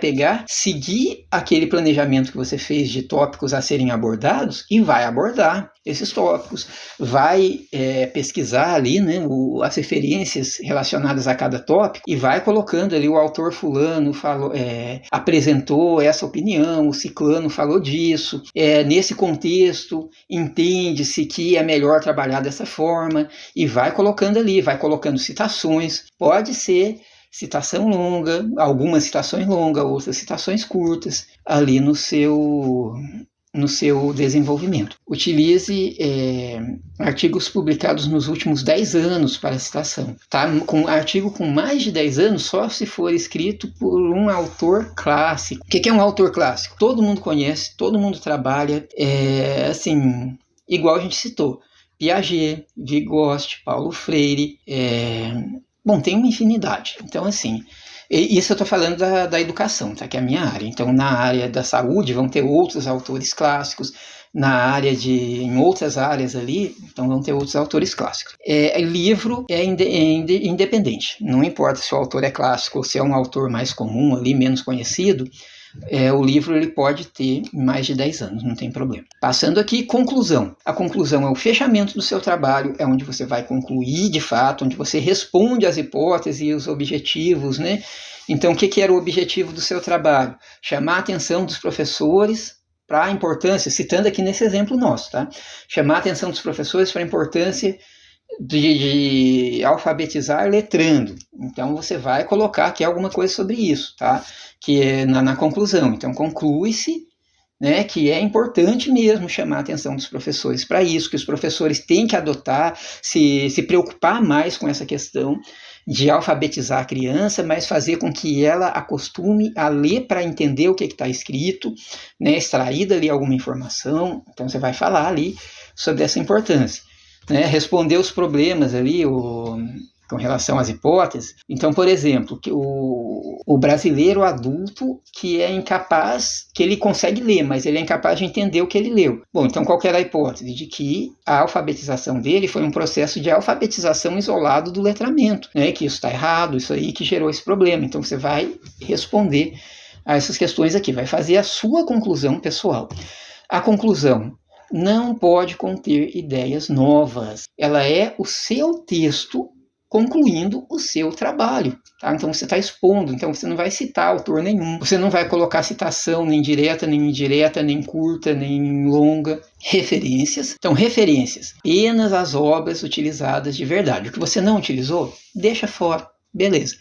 seguir aquele planejamento que você fez de tópicos a serem abordados e vai abordar esses tópicos, vai pesquisar ali, né, as referências relacionadas a cada tópico e vai colocando ali o autor fulano apresentou essa opinião, o ciclano falou disso, nesse contexto entende-se que é melhor trabalhar dessa forma, e vai colocando ali, vai colocando citações, pode ser citação longa, algumas citações longas, outras citações curtas, ali no seu desenvolvimento. Utilize artigos publicados nos últimos 10 anos para citação. Tá? Artigo com mais de 10 anos só se for escrito por um autor clássico. O que é um autor clássico? Todo mundo conhece, todo mundo trabalha, assim, igual a gente citou. Piaget, Vygotsky, Paulo Freire, tem uma infinidade. Então, assim, isso eu estou falando da educação, tá? Que é a minha área. Então, na área da saúde vão ter outros autores clássicos, em outras áreas ali, então vão ter outros autores clássicos. Livro é independente, não importa se o autor é clássico ou se é um autor mais comum ali, menos conhecido, o livro ele pode ter mais de 10 anos, não tem problema. Passando aqui, conclusão. A conclusão é o fechamento do seu trabalho, é onde você vai concluir de fato, onde você responde às hipóteses e os objetivos, né? Então, o que era o objetivo do seu trabalho? Chamar a atenção dos professores para a importância, citando aqui nesse exemplo nosso, tá? Chamar a atenção dos professores para a importância de alfabetizar letrando. Então você vai colocar aqui alguma coisa sobre isso, tá? Que é na conclusão. Então conclui-se né, que é importante mesmo chamar a atenção dos professores para isso, que os professores têm que adotar, se preocupar mais com essa questão de alfabetizar a criança, mas fazer com que ela acostume a ler para entender o que está escrito, né, extrair dali alguma informação. Então você vai falar ali sobre essa importância, né, responder os problemas ali, com relação às hipóteses. Então, por exemplo, que o brasileiro adulto que é incapaz, que ele consegue ler, mas ele é incapaz de entender o que ele leu. Bom, então qual que era a hipótese? De que a alfabetização dele foi um processo de alfabetização isolado do letramento, né? Que isso está errado, isso aí que gerou esse problema. Então você vai responder a essas questões aqui, vai fazer a sua conclusão pessoal. A conclusão não pode conter ideias novas. Ela é o seu texto concluindo o seu trabalho. Tá? Então você está expondo, então você não vai citar autor nenhum, você não vai colocar citação nem direta, nem indireta, nem curta, nem longa. Referências. Então, referências, apenas as obras utilizadas de verdade. O que você não utilizou, deixa fora. Beleza.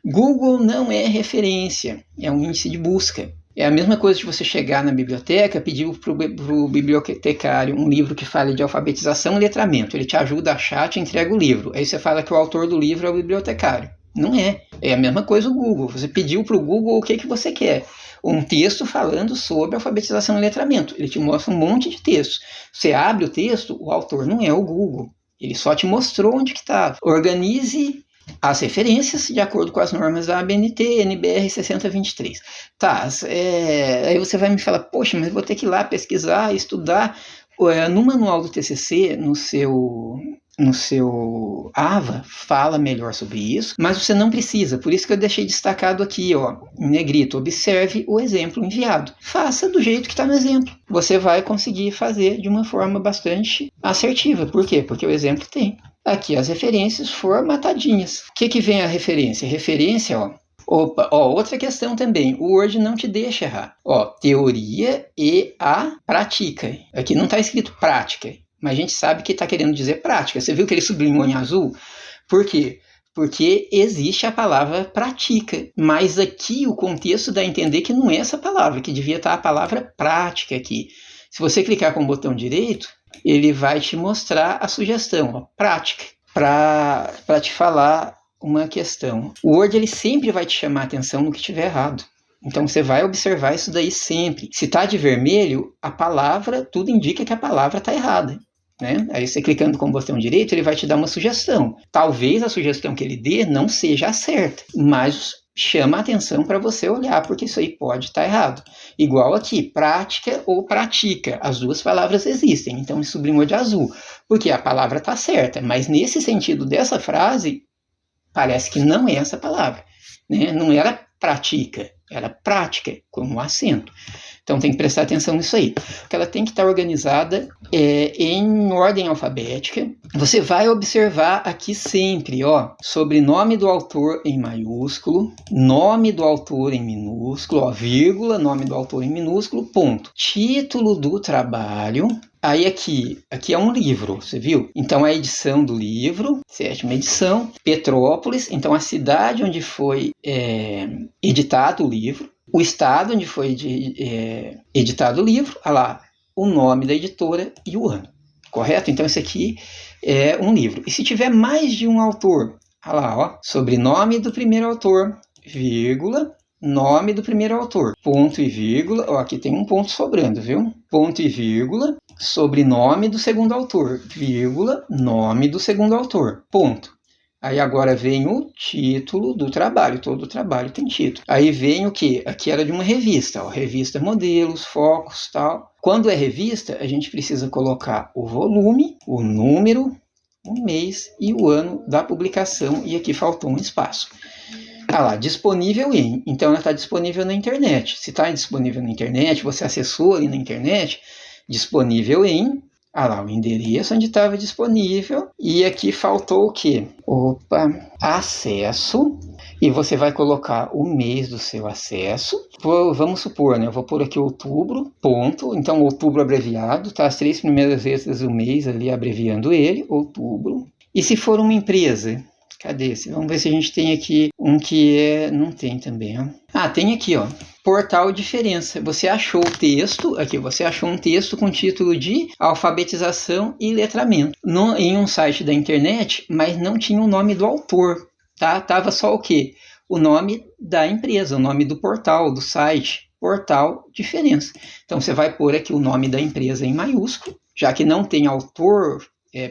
Google não é referência, é um índice de busca. É a mesma coisa de você chegar na biblioteca, pedir para o bibliotecário um livro que fale de alfabetização e letramento. Ele te ajuda a achar, te entrega o livro. Aí você fala que o autor do livro é o bibliotecário. Não é. É a mesma coisa o Google. Você pediu para o Google o que você quer. Um texto falando sobre alfabetização e letramento. Ele te mostra um monte de textos. Você abre o texto, o autor não é o Google. Ele só te mostrou onde que estava. Organize as referências de acordo com as normas da ABNT, NBR 6023. Tá, aí você vai me falar, poxa, mas vou ter que ir lá pesquisar, estudar. No manual do TCC, no seu AVA, fala melhor sobre isso, mas você não precisa, por isso que eu deixei destacado aqui, ó, em negrito, observe o exemplo enviado. Faça do jeito que está no exemplo. Você vai conseguir fazer de uma forma bastante assertiva. Por quê? Porque o exemplo tem. Aqui as referências formatadinhas. O que vem a referência? Referência, outra questão também. O Word não te deixa errar. Teoria e a prática. Aqui não está escrito prática, mas a gente sabe que está querendo dizer prática. Você viu que ele sublinhou em azul? Por quê? Porque existe a palavra pratica, mas aqui o contexto dá a entender que não é essa palavra, que devia estar a palavra prática aqui. Se você clicar com o botão direito, ele vai te mostrar a sugestão, prática, para te falar uma questão. O Word ele sempre vai te chamar a atenção no que estiver errado. Então você vai observar isso daí sempre. Se está de vermelho, a palavra, tudo indica que a palavra está errada. Né? Aí você clicando com o botão direito, ele vai te dar uma sugestão. Talvez a sugestão que ele dê não seja a certa, mas chama a atenção para você olhar, porque isso aí pode estar errado. Igual aqui, prática ou pratica. As duas palavras existem, então ele sublinhou de azul, porque a palavra está certa, mas nesse sentido dessa frase, parece que não é essa palavra. Né? Não era pratica, era prática, com um acento. Então tem que prestar atenção nisso aí. Porque ela tem que estar organizada em ordem alfabética. Você vai observar aqui sempre, sobrenome do autor em maiúsculo, nome do autor em minúsculo, vírgula, nome do autor em minúsculo, ponto. Título do trabalho. Aí aqui é um livro, você viu? Então a edição do livro, 7ª edição, Petrópolis, então a cidade onde foi editado o livro, o estado onde foi editado o livro, o nome da editora e o ano, correto? Então esse aqui é um livro. E se tiver mais de um autor, sobrenome do primeiro autor, vírgula, nome do primeiro autor, ponto e vírgula, aqui tem um ponto sobrando, viu? Ponto e vírgula, sobrenome do segundo autor, vírgula, nome do segundo autor, ponto. Aí agora vem o título do trabalho, todo trabalho tem título. Aí vem o quê? Aqui era de uma revista, revista modelos, focos, tal. Quando é revista, a gente precisa colocar o volume, o número, o mês e o ano da publicação, e aqui faltou um espaço. Disponível em. Então ela está disponível na internet. Se está disponível na internet, você acessou ali na internet, disponível em. O endereço onde estava disponível. E aqui faltou o quê? Acesso. E você vai colocar o mês do seu acesso. Vamos supor, eu vou pôr aqui outubro, ponto. Então outubro abreviado, tá? As 3 primeiras letras do mês ali abreviando ele, outubro. E se for uma empresa? Cadê esse? Vamos ver se a gente tem aqui um que não tem também, Tem aqui, Portal Diferença. Você achou o texto, aqui você achou um texto com título de alfabetização e letramento em um site da internet, mas não tinha o nome do autor, tá? Tava só o quê? O nome da empresa, o nome do portal, do site, Portal Diferença. Então você vai pôr aqui o nome da empresa em maiúsculo, já que não tem autor,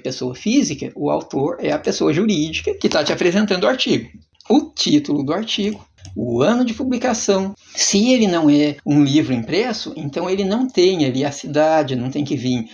pessoa física, o autor é a pessoa jurídica que está te apresentando o artigo. O título do artigo, o ano de publicação. Se ele não é um livro impresso, então ele não tem ali a cidade, não tem que vir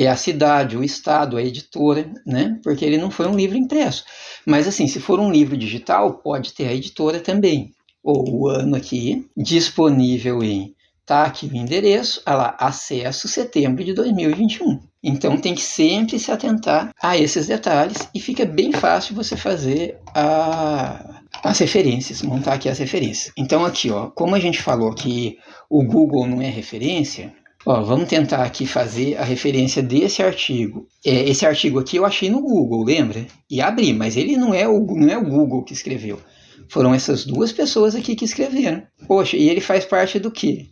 a cidade, o estado, a editora, né? Porque ele não foi um livro impresso. Mas assim, se for um livro digital, pode ter a editora também. Ou o ano aqui, disponível em... Tá aqui o endereço, lá, acesso setembro de 2021. Então tem que sempre se atentar a esses detalhes e fica bem fácil você fazer as referências, montar aqui as referências. Então aqui, ó, como a gente falou que o Google não é referência, ó, vamos tentar aqui fazer a referência desse artigo. Esse artigo aqui eu achei no Google, lembra? E abri, mas ele não é o Google que escreveu. Foram essas duas pessoas aqui que escreveram. Poxa, e ele faz parte do quê?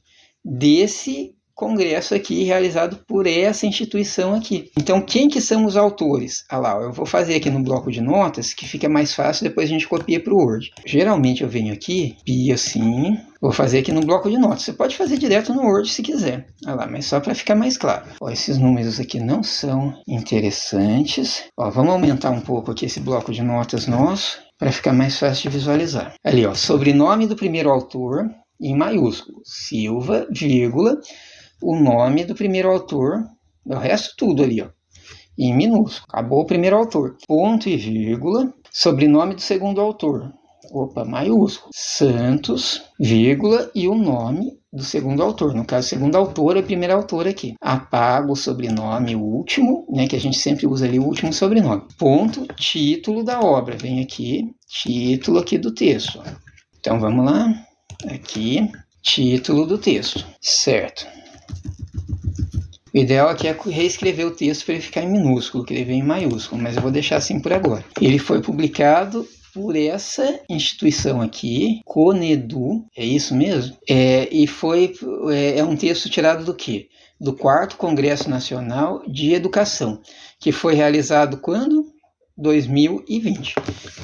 Desse congresso aqui realizado por essa instituição aqui. Então, quem que são os autores? Lá, eu vou fazer aqui no bloco de notas, que fica mais fácil, depois a gente copia para o Word. Geralmente eu venho aqui, copio assim, vou fazer aqui no bloco de notas. Você pode fazer direto no Word se quiser. Lá, mas só para ficar mais claro. Ó, esses números aqui não são interessantes. Ó, vamos aumentar um pouco aqui esse bloco de notas nosso, para ficar mais fácil de visualizar. Ali, ó, sobrenome do primeiro autor, em maiúsculo, Silva, vírgula, o nome do primeiro autor, o resto tudo ali, ó, em minúsculo, acabou o primeiro autor, ponto e vírgula, sobrenome do segundo autor, maiúsculo, Santos, vírgula, e o nome do segundo autor, no caso, segundo autor é o primeiro autor aqui, apago o sobrenome, o último, né, que a gente sempre usa ali o último sobrenome, ponto, título da obra, vem aqui, título aqui do texto, então vamos lá, aqui, título do texto, certo. O ideal aqui é reescrever o texto para ele ficar em minúsculo, que ele vem em maiúsculo, mas eu vou deixar assim por agora. Ele foi publicado por essa instituição aqui, Conedu, é isso mesmo? E é um texto tirado do quê? Do 4º Congresso Nacional de Educação, que foi realizado quando? 2020.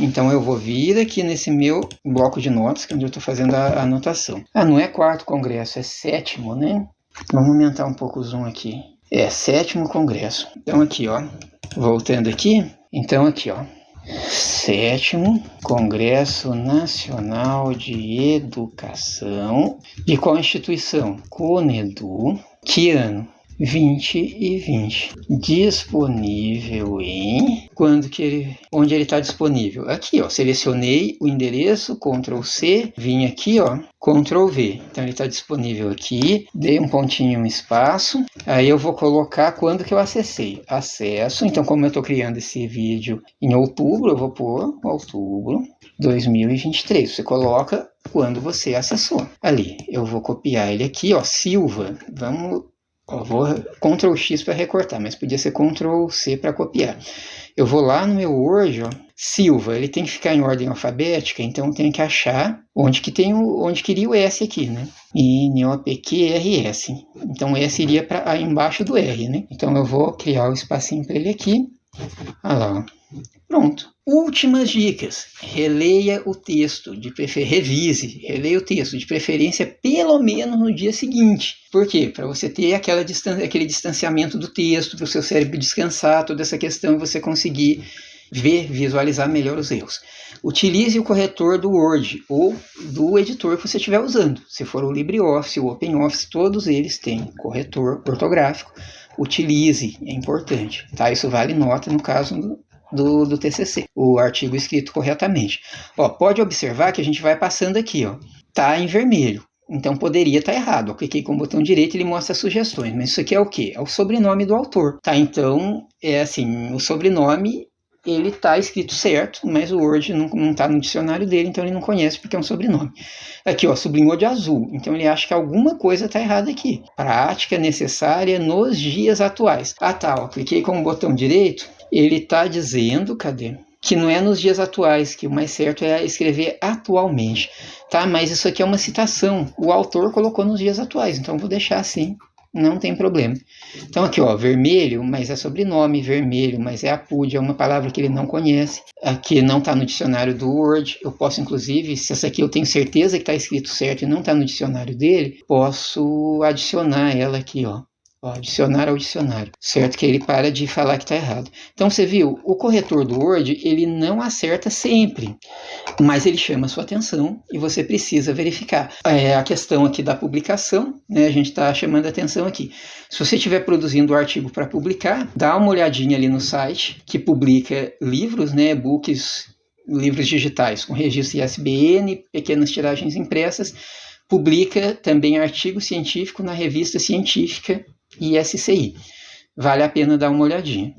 Então eu vou vir aqui nesse meu bloco de notas, que é onde eu estou fazendo a anotação. Não é 4º congresso, é 7º, né? Vamos aumentar um pouco o zoom aqui. 7º congresso. Então aqui, ó, voltando aqui, então aqui, ó, 7º Congresso Nacional de Educação. De qual instituição? Conedu. Que ano? 2020. Disponível em... Onde ele está disponível? Aqui, ó. Selecionei o endereço, Ctrl C, vim aqui, ó, Ctrl V. Então ele está disponível aqui. Dei um pontinho, um espaço. Aí eu vou colocar quando que eu acessei. Acesso. Então, como eu estou criando esse vídeo em outubro, eu vou pôr outubro 2023. Você coloca quando você acessou. Ali, eu vou copiar ele aqui, ó. Silva. Vou Ctrl X para recortar, mas podia ser Ctrl C para copiar. Eu vou lá no meu Word, ó, Silva, ele tem que ficar em ordem alfabética, então eu tenho que achar onde queria o S aqui, né? INOPQRS. Então o S iria para embaixo do R, né? Então eu vou criar o espacinho para ele aqui. Olha lá, ó. Pronto. Últimas dicas. Releia o texto, releia o texto, de preferência pelo menos no dia seguinte. Por quê? Para você ter aquele distanciamento do texto, para o seu cérebro descansar, toda essa questão e você conseguir visualizar melhor os erros. Utilize o corretor do Word ou do editor que você estiver usando. Se for o LibreOffice, o OpenOffice, todos eles têm corretor ortográfico. Utilize, é importante. Tá? Isso vale nota no caso do TCC, o artigo escrito corretamente. Ó, pode observar que a gente vai passando aqui, ó, tá em vermelho, então poderia estar errado. Eu cliquei com o botão direito e ele mostra sugestões, mas isso aqui é o quê? É o sobrenome do autor, tá? Então, o sobrenome, ele tá escrito certo, mas o Word não tá no dicionário dele, então ele não conhece porque é um sobrenome. Aqui, ó, sublinhou de azul, então ele acha que alguma coisa tá errada aqui. Prática necessária nos dias atuais. Tá, ó, cliquei com o botão direito, ele está dizendo, cadê? que não é nos dias atuais, que o mais certo é escrever atualmente, tá? Mas isso aqui é uma citação, o autor colocou nos dias atuais, então vou deixar assim, não tem problema. Então aqui, ó, vermelho, mas é sobrenome, vermelho, mas é apúdio, é uma palavra que ele não conhece, aqui não está no dicionário do Word, eu posso inclusive, se essa aqui eu tenho certeza que está escrito certo e não está no dicionário dele, posso adicionar ela aqui, ó. Adicionar ao dicionário, certo? Que ele para de falar que está errado. Então você viu, o corretor do Word, ele não acerta sempre, mas ele chama a sua atenção e você precisa verificar. A questão aqui da publicação, né, a gente está chamando a atenção aqui. Se você estiver produzindo o artigo para publicar, dá uma olhadinha ali no site que publica livros, né, e-books, livros digitais com registro ISBN, pequenas tiragens impressas, publica também artigo científico na revista científica ISCI. Vale a pena dar uma olhadinha.